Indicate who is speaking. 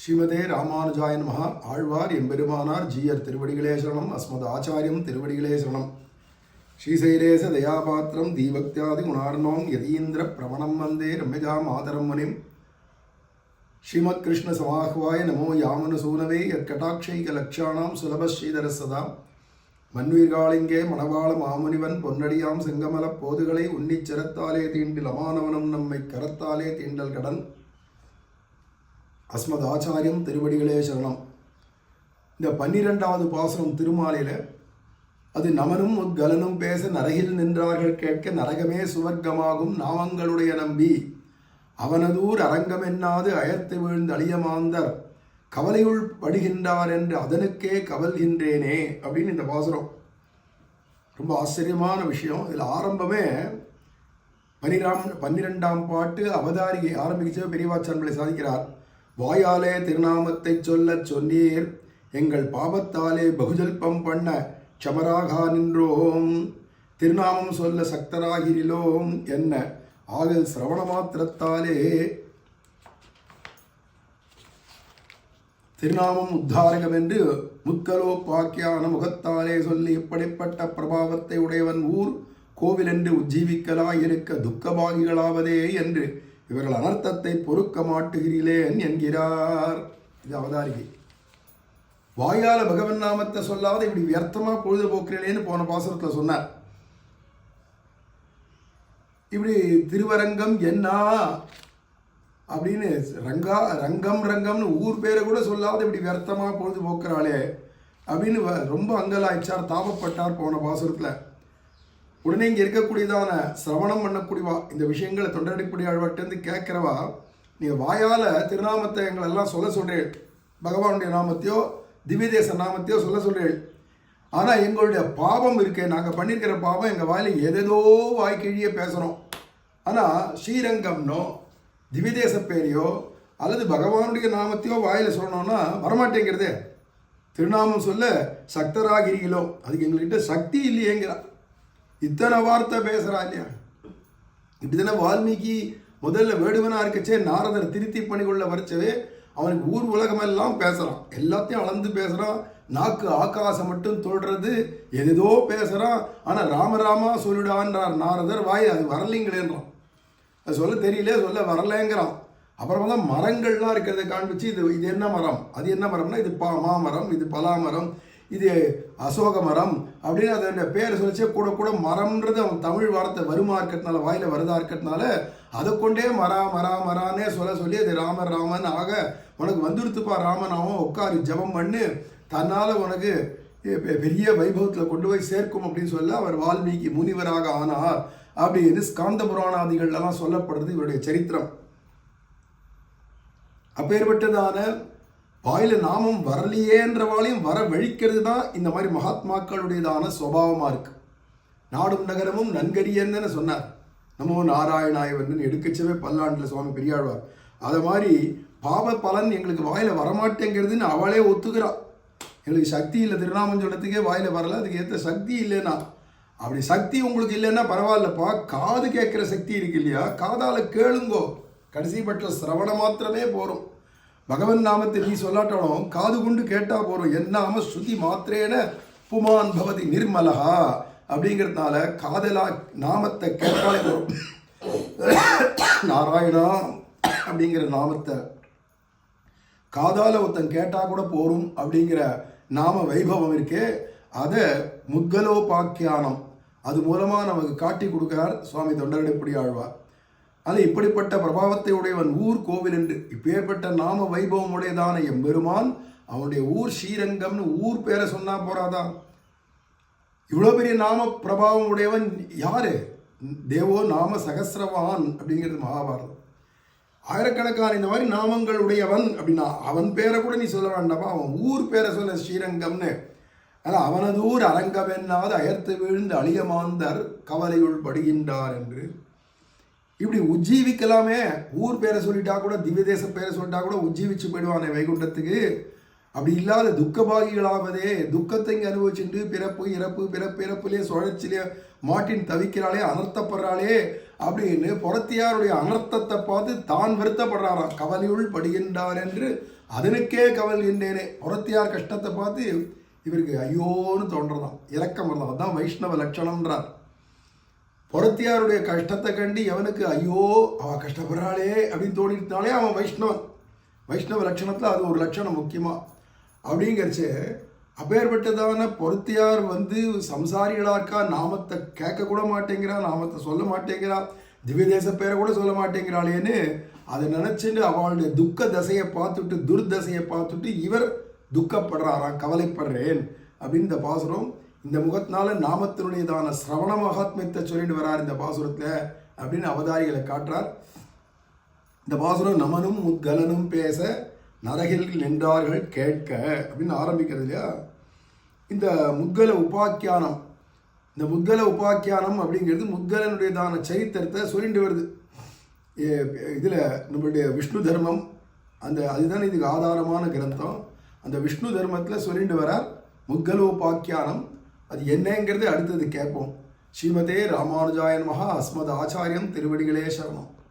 Speaker 1: ஸ்ரீமதே ராமானுஜாய நமஹ. ஆழ்வார் எம்பெருமானார் ஜீயர் திருவடிகளே சரணம். அஸ்மத் ஆச்சாரியம் திருவடிகளே சரணம். ஸ்ரீசைலேச தயாபாத்திரம் தீபக்தியாதி குணார்ணவம் யதீந்திர பிரவணம் வந்தே ரம்யஜா மாதரம் முனிம். ஸ்ரீமத் கிருஷ்ண சமாஹ்வாய நமோ யாமனுசூனவே யற்கடாட்சைக லக்ஷாணாம் சுலப ஸ்ரீதர சதா. மன்வீர்காளிங்கே மணவாள மாமுனிவன் பொன்னடியாம் செங்கமல போதுகளை உன்னிச்சிரத்தாலே தீண்டில் அமானவனும் நம்மை கரத்தாலே தீண்டல் கடன். அஸ்மத் ஆச்சாரியம் திருவடிகளே சரணம். இந்த 12வது பாசுரம் திருமாலையில் அது நமனும் உத்கலனும் பேச நரகில் நின்றார்கள் கேட்க நரகமே சுவர்க்கமாகும் நாமங்களுடைய நம்பி அவனதூர் அரங்கம் என்னாது அயர்த்து வீழ்ந்து அழியமாந்தர் கவலையுள் படுகின்றார் என்று அதனுக்கே கவல்கின்றேனே அப்படின்னு இந்த பாசுரம். ரொம்ப ஆச்சரியமான விஷயம். இதில் ஆரம்பமே 12ஆம் பாட்டு அவதாரிகை ஆரம்பிக்க பெரியவாச்சான்களை சாதிக்கிறார். வாயாலே திருநாமத்தை சொல்லச் சொன்னீர், எங்கள் பாபத்தாலே பகுஜல்பம் பண்ண க்ஷமராகா நின்றோம், திருநாமம் சொல்ல சக்தராகிரிலோம் என்ன ஆகல் சிரவண மாத்திரத்தாலே திருநாமம் உத்தாரகம் என்று முத்கலோபாக்கியான முகத்தாலே சொல்லி இப்படிப்பட்ட பிரபாவத்தை உடையவன் ஊர் கோவில் என்று உஜ்ஜீவிக்கலாய் இருக்க துக்கபாகிகளாவதே என்று இவர்கள் அனர்த்தத்தை பொறுக்க மாட்டுகிறீலேன் என்கிறார். இது அவதாரிகை. வாயால பகவன் நாமத்தை சொல்லாத இப்படி வியர்த்தமா பொழுதுபோக்குறேன்னு போன பாசுரத்தில் சொன்னார். இப்படி திருவரங்கம் என்ன அப்படின்னு ரங்கம்னு ஊர் பேரை கூட சொல்லாத இப்படி வியர்த்தமா பொழுதுபோக்குறாளே அப்படின்னு ரொம்ப அங்கலாய்ச்சார், தாபப்பட்டார் போன பாசுரத்தில். உடனே இங்கே இருக்கக்கூடியதான சிரவணம் பண்ணக்கூடியவா, இந்த விஷயங்களை தொண்டடிப்படி ஆழ்வாட்டேருந்து கேட்குறவா, நீங்கள் வாயால் திருநாமத்தை எங்களெல்லாம் சொல்ல சொல்கிறேன், பகவானுடைய நாமத்தையோ திவ்யதேச நாமத்தையோ சொல்ல சொல்கிறேன். ஆனால் எங்களுடைய பாவம் இருக்கே, நாங்கள் பண்ணியிருக்கிற பாவம் எங்கள் வாயில் எதேதோ வாய்க்கிழியே பேசுகிறோம். ஆனால் ஸ்ரீரங்கம்னோ திவ்யதேச பேரையோ அல்லது பகவானுடைய நாமத்தையோ வாயில் சொல்லணும்னா வரமாட்டேங்கிறதே. திருநாமம் சொல்ல சக்தராகிரிகளோ, அதுக்கு எங்கள்கிட்ட சக்தி இல்லையேங்கிறா. இத்தனை வார்த்தை பேசுகிறா இல்லையா? இப்படி தானே வால்மீகி முதல்ல வேடுவனாக இருக்கச்சே நாரதர் திருத்தி பணிகொள்ள வரைச்சவே அவனுக்கு ஊர் உலகமெல்லாம் பேசுகிறான், எல்லாத்தையும் அளந்து பேசுகிறான். நாக்கு ஆகாசம் மட்டும் தொடுறது, எதோ பேசுகிறான். ஆனால் ராமராமா சொல்லிடான்றார் நாரதர், வாய் அது வரலைங்களேன்றான். அது சொல்ல தெரியல, சொல்ல வரலைங்கிறான். அப்புறமா தான் மரங்கள்லாம் இருக்கிறத காண்பிச்சு இது என்ன மரம், அது என்ன மரம்னா இது மாமரம், இது பலாமரம், இது அசோக மரம் அப்படின்னு அதோட பேர் சொல்லிச்சே கூட கூட மரம்ன்றது அவன் தமிழ் வார்த்தை வருமா இருக்கிறதுனால, வாயில் வருதா இருக்கிறதுனால அதை கொண்டே மரானே சொல்லி அது ராமன் ஆக உனக்கு வந்துடுத்துப்பா ராமனாவும் உட்காரு ஜபம் பண்ணு, தன்னால் உனக்கு பெரிய வைபவத்தில் கொண்டு போய் சேர்க்கும் அப்படின்னு சொல்ல அவர் வால்மீகி முனிவராக ஆனார் அப்படின்னு ஸ்காந்த புராணாதிகள்லாம் சொல்லப்படுறது இவருடைய சரித்திரம். அப்பேற்பட்டதான வாயில நாமம் வரலையேன்றவாளையும் வர வழிக்கிறது தான் இந்த மாதிரி மகாத்மாக்களுடையதான சுபாவமாக இருக்கு. நாடும் நகரமும் நன்கரியன்னு சொன்னார். நமோ நாராயணாயவன் எடுக்கச்சவே பல்லாண்டில் சுவாமி பெரியாழ்வார். அதை மாதிரி பாவ பலன் எங்களுக்கு வாயில வரமாட்டேங்கிறதுன்னு அவளே ஒத்துக்கிறாள். எங்களுக்கு சக்தி இல்லை, திருநாமம் சொல்றதுக்கே வாயில வரல, அதுக்கு ஏற்ற சக்தி இல்லைன்னா. அப்படி சக்தி உங்களுக்கு இல்லைன்னா பரவாயில்லப்பா, காது கேட்குற சக்தி இருக்கு இல்லையா, காதால கேளுங்கோ. கடைசி பற்ற சிரவண மாத்திரமே போகிறோம். பகவன் நாமத்தை நீ சொல்லாட்டாலும் காது கொண்டு கேட்டா போறோம். என்னாம ஸ்ருதி மாத்திரேன புமான் பவதி நிர்மலஹா அப்படிங்கிறதுனால காதலா நாமத்தை கேட்டாலே போறோம். நாராயணா அப்படிங்கிற நாமத்தை காதால ஒருத்தன் கேட்டா கூட போரும் அப்படிங்கிற நாம வைபவம் இருக்கே, அதை முத்கலோபாக்கியானம் அது மூலமா நமக்கு காட்டி கொடுக்கிறார் சுவாமி தொண்டரடிப்படி ஆழ்வார். அது இப்படிப்பட்ட பிரபாவத்தை உடையவன் ஊர் கோவில் என்று இப்பேற்பட்ட நாம வைபவம் உடையதான எம்பெருமான் அவனுடைய ஊர் ஸ்ரீரங்கம்னு ஊர் பேரை சொன்னா போறாதா? இவ்வளோ பெரிய நாம பிரபாவம் உடையவன் யாரு? தேவோ நாம சகசிரவான் அப்படிங்கிறது மகாபாரதம். ஆயிரக்கணக்கான இந்த மாதிரி நாமங்கள் உடையவன் அப்படின்னா அவன் பேரை கூட நீ சொல்ல வேண்டாமா, அவன் ஊர் பேரை சொல்ல ஸ்ரீரங்கம்னு. ஆனால் அவனதூர் அரங்கமென்னாது அயர்த்து வீழ்ந்து அழியமாந்தர் கவலையுள் படுகின்றார் என்று இப்படி உஜ்ஜீவிக்கலாமே. ஊர் பேரை சொல்லிட்டா கூட திவ்யதேச பேரை சொல்லிட்டா கூட உஜ்ஜீவிச்சு போயிடுவானே வைகுண்டத்துக்கு. அப்படி இல்லாத துக்கபாகிகளாவதே, துக்கத்தை இங்கே அனுபவிச்சுட்டு பிறப்பு இறப்புலேயே சுழற்சிலே மாட்டின் தவிக்கிறாளே, அனர்த்தப்படுறாளே, அப்படின்னு புறத்தியாருடைய அனர்த்தத்தை பார்த்து தான் வருத்தப்படுறாராம். கவலையுள் படுகின்றார் என்று அதனுக்கே கவல்கின்றேனே. புறத்தியார் கஷ்டத்தை பார்த்து இவருக்கு ஐயோன்னு தோன்றதாம், இரக்கம் வரலாம். அதுதான் வைஷ்ணவ லட்சணம்ன்றார். புறத்தியாருடைய கஷ்டத்தை கண்டு எவனுக்கு ஐயோ அவன் கஷ்டப்படுறாளே அப்படின்னு தோணிட்டாலே அவன் வைஷ்ணவன். வைஷ்ணவ லட்சணத்தில் அது ஒரு லட்சணம் முக்கியமாக. அப்படிங்கிறச்சு அப்பேற்பட்டதான பொருத்தியார் சம்சாரிகளாக இருக்கா, நாமத்தை கேட்கக்கூட மாட்டேங்கிறா, நாமத்தை சொல்ல மாட்டேங்கிறா, திவ்ய தேச பேரை கூட சொல்ல மாட்டேங்கிறாளேன்னு அதை நினச்சிட்டு அவளுடைய துக்க தசையை பார்த்துட்டு துர்தசையை பார்த்துட்டு இவர் துக்கப்படுறாராம், கவலைப்படுறேன் அப்படின்னு இந்த பாசுரம். இந்த முகத்தினால நாமத்தினுடையதான சிரவண மகாத்மியத்தை சொல்லிட்டு வரார் இந்த பாசுரத்தில் அப்படின்னு அவதாரிகளை காட்டுறார். இந்த பாசுரம் நமனும் முத்கலனும் பேச நரகில் நின்றார்கள் கேட்க அப்படின்னு ஆரம்பிக்கிறது இல்லையா. இந்த முத்கல உபாக்கியானம், இந்த முத்கல உபாக்கியானம் அப்படிங்கிறது முத்கலனுடையதான சரித்திரத்தை சொல்லிட்டு வருது. இதில் நம்மளுடைய விஷ்ணு தர்மம் அதுதான் இதுக்கு ஆதாரமான கிரந்தம். அந்த விஷ்ணு தர்மத்தில் சொல்லிட்டு வரார் முத்கலோபாக்கியானம். அது என்னங்கிறது அடுத்தது கேட்போம். ஸ்ரீமதே ராமானுஜாய நமஹ. அஸ்மத் ஆச்சாரியம் திருவடிகளே சரணம்.